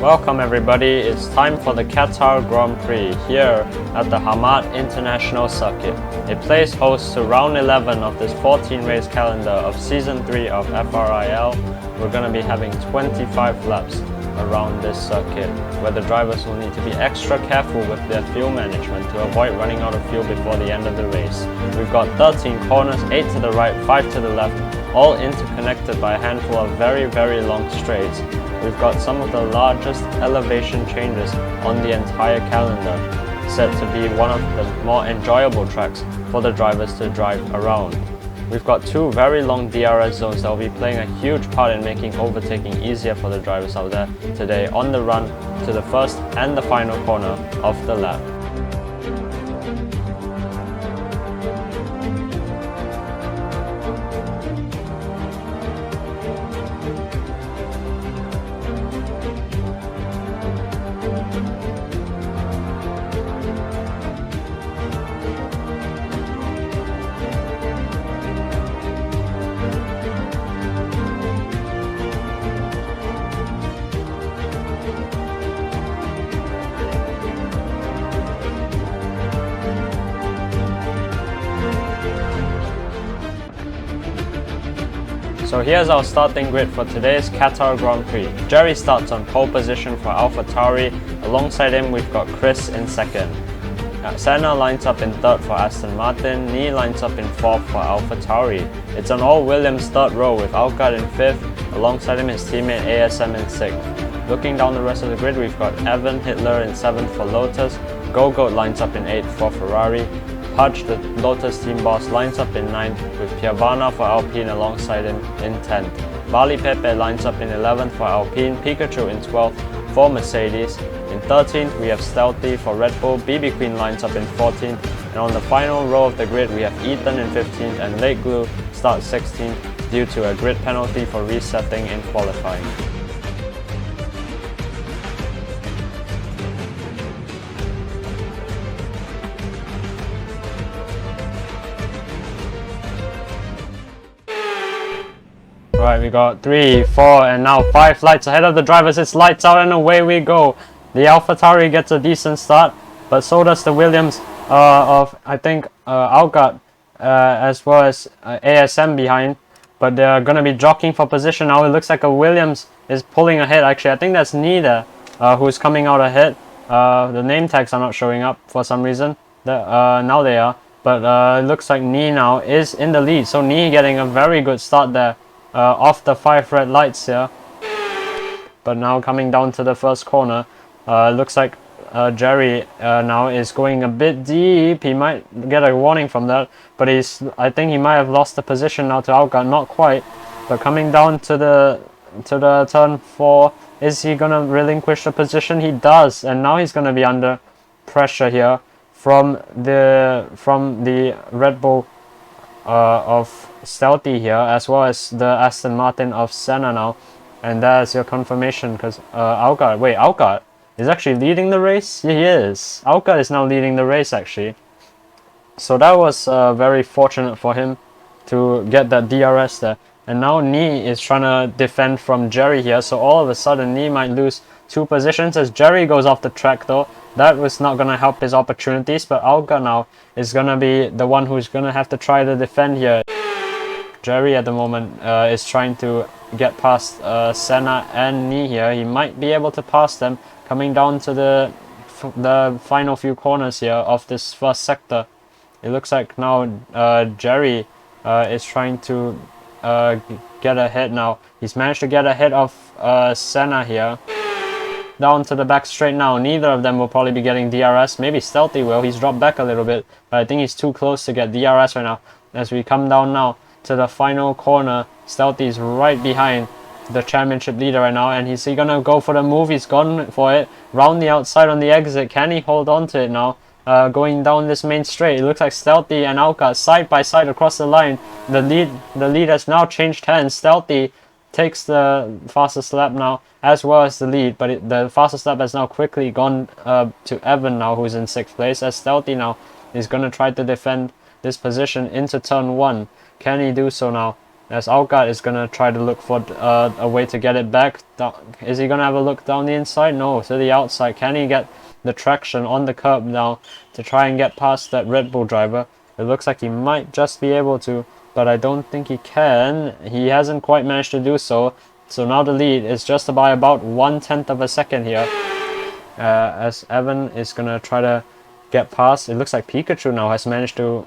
Welcome everybody, it's time for the Qatar Grand Prix here at the Hamad International Circuit. It plays host to round 11 of this 14 race calendar of season 3 of FRIL. We're going to be having 25 laps around this circuit where the drivers will need to be extra careful with their fuel management to avoid running out of fuel before the end of the race. We've got 13 corners, 8 to the right, 5 to the left, all interconnected by a handful of very long straights. We've got some of the largest elevation changes on the entire calendar, set to be one of the more enjoyable tracks for the drivers to drive around. We've got 2 very long DRS zones that will be playing a huge part in making overtaking easier for the drivers out there today on the run to the first and the final corner of the lap. So here's our starting grid for today's Qatar Grand Prix. Jerry starts on pole position for AlphaTauri. Alongside him we've got Chris in second. Senna lines up in third for Aston Martin. Nee lines up in fourth for AlphaTauri. It's an all-Williams third row with Alcott in fifth. Alongside him his teammate ASM in sixth. Looking down the rest of the grid we've got Evan Hitler in seventh for Lotus. Gogoat lines up in eighth for Ferrari. Hutch, the Lotus team boss, lines up in 9th with Pierre for Alpine alongside him in 10th. Bali Pepe lines up in 11th for Alpine, Pikachu in 12th for Mercedes. In 13th we have Stealthy for Red Bull, BB Queen lines up in 14th, and on the final row of the grid we have Ethan in 15th and Late Glue starts 16th due to a grid penalty for resetting in qualifying. Right, we got 3, 4 and now 5 lights ahead of the drivers. It's lights out and away we go. The AlphaTauri gets a decent start, but so does the Williams of I think Alcott as well as ASM behind. But they're going to be jockeying for position now. It looks like a Williams is pulling ahead. Actually, I think that's Nee there who's coming out ahead. The name tags are not showing up for some reason. Now they are. But it looks like Nee now is in the lead. So Nee getting a very good start there. Off the 5 red lights here, but now coming down to the first corner, looks like Jerry now is going a bit deep. He might get a warning from that, but I think he might have lost the position now to Alcott. Not quite, but coming down to the turn 4, is he gonna relinquish the position? He does, and now he's gonna be under pressure here from the Red Bull of Stealthy here, as well as the Aston Martin of Senna now, and that's your confirmation because Alcott is actually leading the race. Yeah, he is. Alcott is now leading the race actually, so that was very fortunate for him to get that DRS there. And now Nee is trying to defend from Jerry here, so all of a sudden Nee might lose 2 positions as Jerry goes off the track though. That was not going to help his opportunities, but Alcott now is going to be the one who's going to have to try to defend here. Jerry at the moment is trying to get past Senna and Nee here. He might be able to pass them coming down to the final few corners here of this first sector. It looks like now Jerry is trying to get ahead now. He's managed to get ahead of Senna here. Down to the back straight now. Neither of them will probably be getting DRS. Maybe Stealthy will. He's dropped back a little bit, but I think he's too close to get DRS right now. As we come down now to the final corner, Stealthy is right behind the championship leader right now, and is he gonna go for the move? He's gone for it. Round the outside on the exit. Can he hold on to it now? Going down this main straight, it looks like Stealthy and Alcott side by side across the line. The lead has now changed hands. Stealthy takes the fastest lap now, as well as the lead, but the fastest lap has now quickly gone to Evan now, who's in 6th place, as Stealthy now is going to try to defend this position into turn 1. Can he do so now? as Alcott is gonna try to look for a way to get it back. Is he gonna have a look down the inside? No, to the outside. Can he get the traction on the curb now to try and get past that Red Bull driver? It looks like he might just be able to, but I don't think he can. He hasn't quite managed to do so. So now the lead is just by about 1/10 of a second here. As Evan is gonna try to get past. It looks like Pikachu now has managed to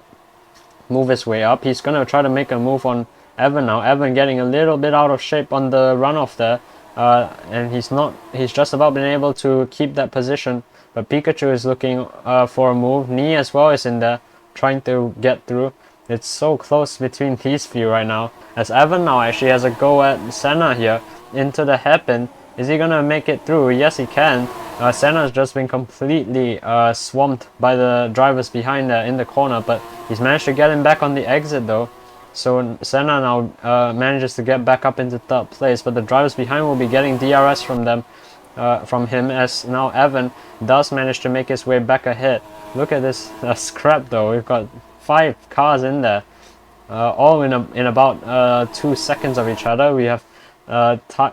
move his way up. He's gonna try to make a move on Evan now. Evan getting a little bit out of shape on the runoff there. And he's just about been able to keep that position. But Pikachu is looking for a move. Nee as well is in there, trying to get through. It's so close between these few right now. As Evan now actually has a go at Senna here into the hairpin. Is he gonna make it through? Yes, he can. Senna's just been completely swamped by the drivers behind there in the corner, but he's managed to get him back on the exit though. So Senna now manages to get back up into third place, but the drivers behind will be getting DRS from them, from him, as now Evan does manage to make his way back ahead. Look at this scrap though. We've got 5 cars in there, all in about 2 seconds of each other. We have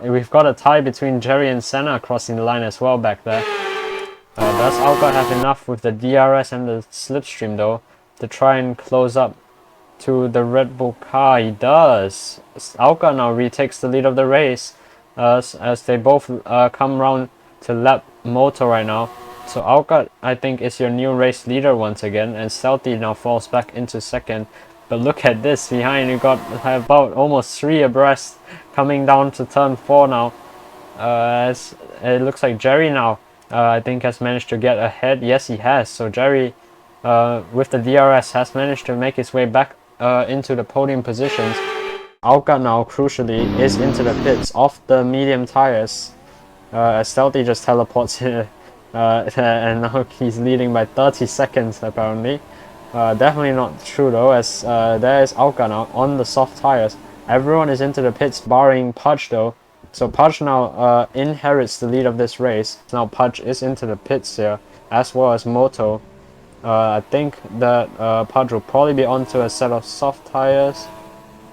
we've got a tie between Jerry and Senna crossing the line as well back there. Does Alcott have enough with the DRS and the slipstream though to try and close up to the Red Bull car? He does. Alcott now retakes the lead of the race as they both come round to lap motor right now. So Alcott, I think, is your new race leader once again, and Stealthy now falls back into second. But look at this behind, you got about almost 3 abreast coming down to turn 4 now. As it looks like Jerry now, I think, has managed to get ahead. Yes, he has. So Jerry, with the DRS, has managed to make his way back into the podium positions. Alcott now, crucially, is into the pits off the medium tires. As Stealthy just teleports here, and now he's leading by 30 seconds apparently. Definitely not true though, as there is Alcott now on the soft tires. Everyone is into the pits barring Pudge though. So Pudge now inherits the lead of this race. Now Pudge is into the pits here, as well as Moto. I think that Pudge will probably be onto a set of soft tires.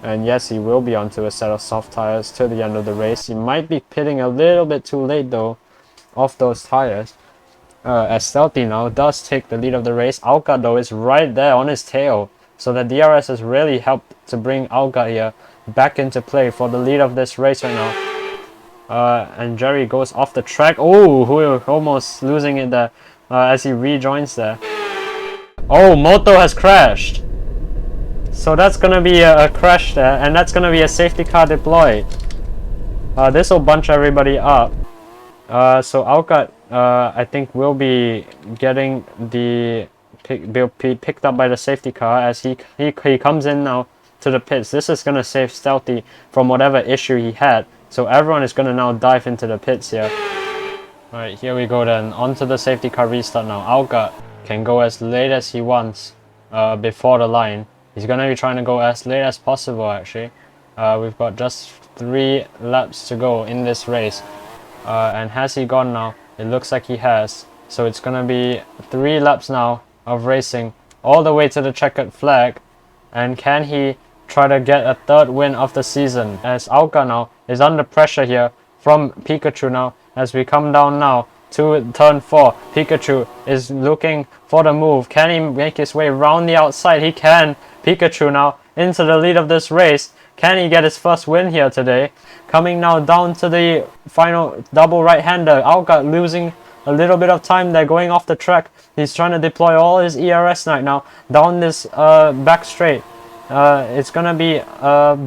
And yes, he will be onto a set of soft tires to the end of the race. He might be pitting a little bit too late though off those tires. As Stealthy now does take the lead of the race. Alcott though is right there on his tail. So the DRS has really helped to bring Alcott here back into play for the lead of this race right now. And Jerry goes off the track. Oh, we're almost losing it there as he rejoins there. Oh, Moto has crashed. So that's going to be a crash there, and that's going to be a safety car deployed. This will bunch everybody up. So Alcott, I think, will be getting picked up by the safety car as he comes in now to the pits. This is going to save Stealthy from whatever issue he had. So everyone is going to now dive into the pits here. Alright, here we go then. Onto the safety car restart now. Alcott can go as late as he wants before the line. He's going to be trying to go as late as possible actually. We've got just 3 laps to go in this race. And has he gone now? It looks like he has. So it's going to be 3 laps now of racing all the way to the checkered flag. And can he try to get a 3rd win of the season? As Alcott now is under pressure here from Pikachu now. As we come down now to turn 4. Pikachu is looking for the move. Can he make his way around the outside? He can. Pikachu now into the lead of this race. Can he get his first win here today? Coming now down to the final double right-hander. Alcott losing a little bit of time there, going off the track. He's trying to deploy all his ERS right now down this back straight. It's going to be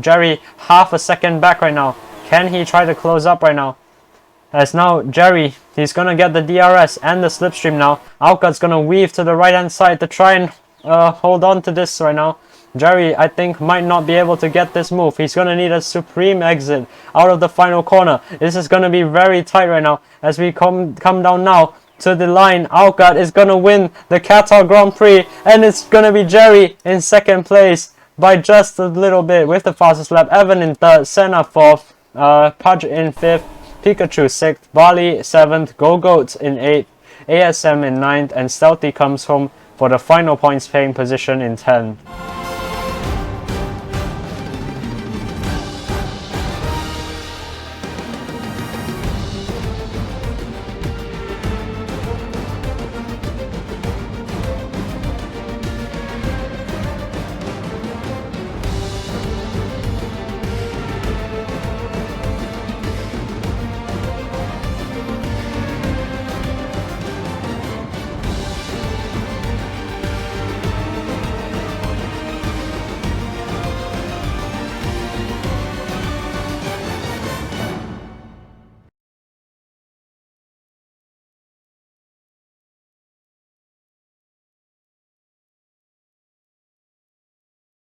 Jerry half a second back right now. Can he try to close up right now? As now Jerry, he's going to get the DRS and the slipstream now. Alcott's going to weave to the right-hand side to try and hold on to this right now. Jerry, I think, might not be able to get this move. He's going to need a supreme exit out of the final corner. This is going to be very tight right now. As we come down now to the line, Alcott is going to win the Qatar Grand Prix. And it's going to be Jerry in 2nd place by just a little bit with the fastest lap. Evan in 3rd, Senna 4th, Pudge in 5th, Pikachu 6th, Bali 7th, Go-Goat in 8th, ASM in 9th, and Stealthy comes home for the final points paying position in 10th.